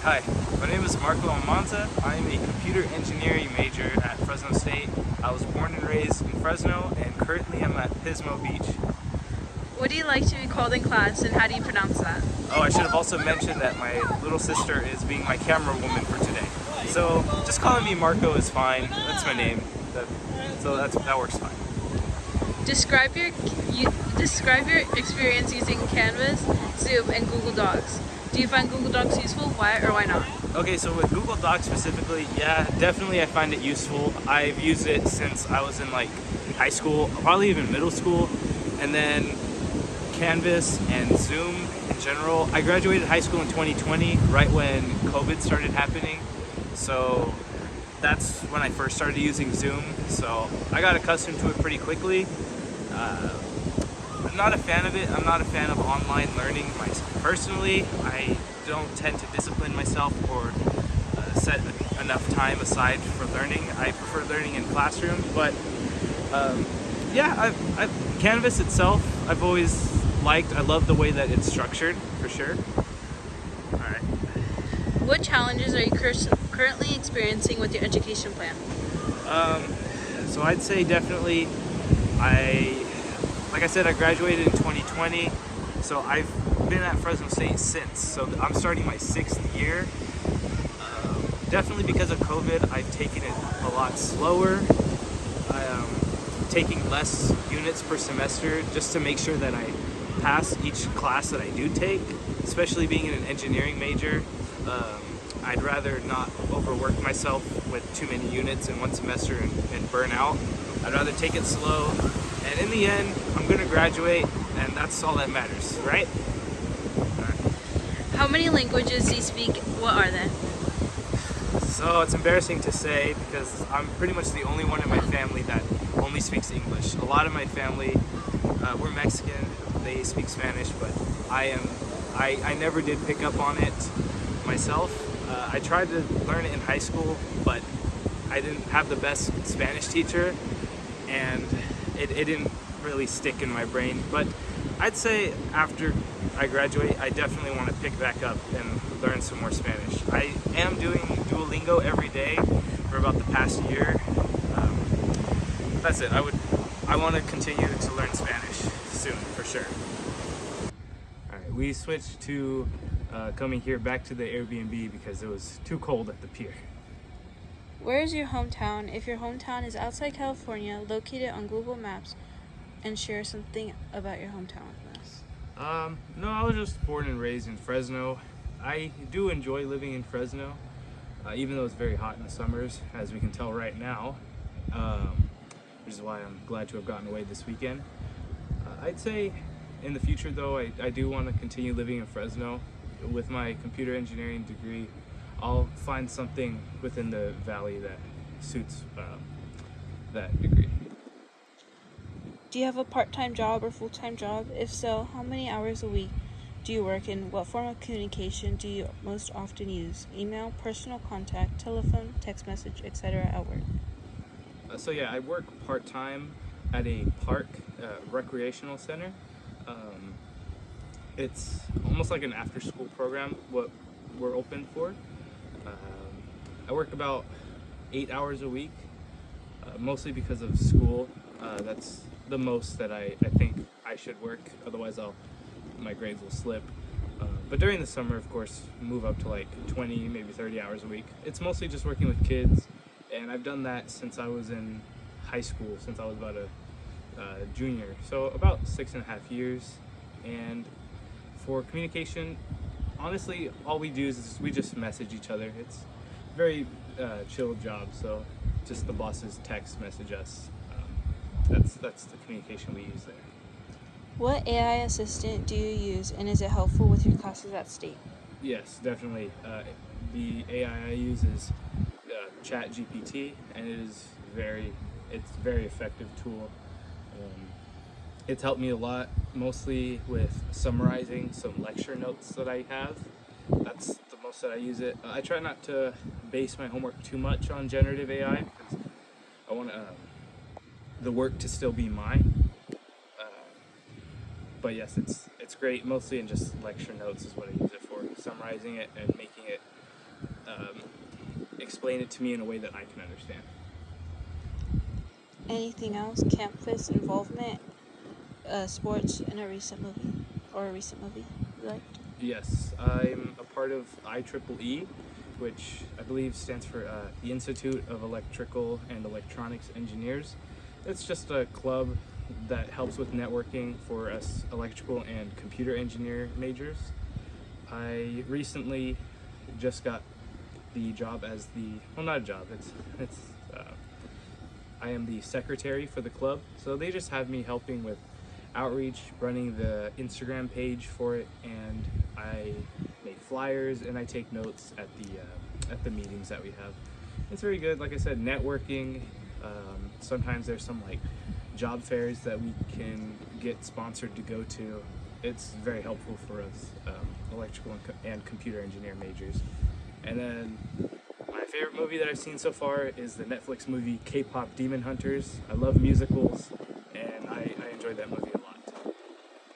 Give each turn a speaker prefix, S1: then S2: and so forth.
S1: Hi. My name is Marco Almanza. I am a computer engineering major at Fresno State. I was born and raised in Fresno, and currently I'm at Pismo Beach.
S2: What do you like to be called in class, and how do you pronounce that?
S1: Oh, I should have also mentioned that my little sister is being my camera woman for today. So just calling me Marco is fine. That's my name. That works fine.
S2: Describe your experience using Canvas, Zoom, and Google Docs. Do you find Google Docs useful? Why or why not?
S1: Okay, so with Google Docs specifically, yeah, definitely I find it useful. I've used it since I was in high school, probably even middle school, and then Canvas and Zoom in general. I graduated high school in 2020, right when COVID started happening. So that's when I first started using Zoom. So I got accustomed to it pretty quickly. I'm not a fan of it. I'm not a fan of online learning personally. I don't tend to discipline myself or set enough time aside for learning. I prefer learning in classroom, but yeah, Canvas itself, I've always liked. I love the way that it's structured, for sure. All right.
S2: What challenges are you currently experiencing with your education plan?
S1: So I'd say definitely, like I said, I graduated in 2020, so I've been at Fresno State since. So I'm starting my 6th year. Definitely because of COVID, I've taken it a lot slower. Taking less units per semester just to make sure that I pass each class that I do take, especially being in an engineering major. I'd rather not overwork myself with too many units in one semester and burn out. I'd rather take it slow, and in the end, I'm gonna graduate, and that's all that matters, right?
S2: How many languages do you speak? What are they?
S1: So it's embarrassing to say because I'm pretty much the only one in my family that only speaks English. A lot of my family, we're Mexican, they speak Spanish, but I never did pick up on it myself. I tried to learn it in high school, but I didn't have the best Spanish teacher, and it didn't really stick in my brain. But I'd say after I graduate, I definitely want to pick back up and learn some more Spanish. I am doing Duolingo every day for about the past year. That's it. I want to continue to learn Spanish soon, for sure. All right, we switched to coming here back to the Airbnb because it was too cold at the pier.
S2: Where is your hometown? If your hometown is outside California, locate it on Google Maps and share something about your hometown with us.
S1: No, I was just born and raised in Fresno. I do enjoy living in Fresno, even though it's very hot in the summers, as we can tell right now, which is why I'm glad to have gotten away this weekend. I'd say in the future, though, I do want to continue living in Fresno. With my computer engineering degree, I'll find something within the valley that suits that degree.
S2: Do you have a part-time job or full-time job? If so, how many hours a week do you work in? What form of communication do you most often use? Email, personal contact, telephone, text message, etc. at work?
S1: So yeah, I work part-time at a park recreational center. It's almost like an after-school program, what we're open for. I work about 8 hours a week, mostly because of school. That's the most that I think I should work, otherwise my grades will slip. But during the summer, of course, move up to like 20, maybe 30 hours a week. It's mostly just working with kids, and I've done that since I was in high school, since I was about a junior. So about 6.5 years. And for communication, honestly, all we do is we just message each other. It's a very chill job, so just the bosses text message us. That's the communication we use there.
S2: What AI assistant do you use, and is it helpful with your classes at State?
S1: Yes, definitely. The AI I use is ChatGPT, and it's a very effective tool. It's helped me a lot, mostly with summarizing some lecture notes that I have. That's the most that I use it. I try not to base my homework too much on generative AI because I want the work to still be mine. But yes, it's great, mostly in just lecture notes is what I use it for, summarizing it and making it explain it to me in a way that I can understand.
S2: Anything else? Campus involvement, sports, and a recent movie you liked?
S1: Yes, I'm a part of IEEE, which I believe stands for the Institute of Electrical and Electronics Engineers. It's just a club that helps with networking for us electrical and computer engineer majors. I recently just got the job as not a job, it's I am the secretary for the club, so they just have me helping with outreach, running the Instagram page for it, and I make flyers and I take notes at the meetings that we have. It's very good. Like I said, networking. Sometimes there's some like job fairs that we can get sponsored to go to. It's very helpful for us electrical and computer engineer majors. And then my favorite movie that I've seen so far is the Netflix movie K-pop Demon Hunters. I love musicals, and I enjoyed that movie.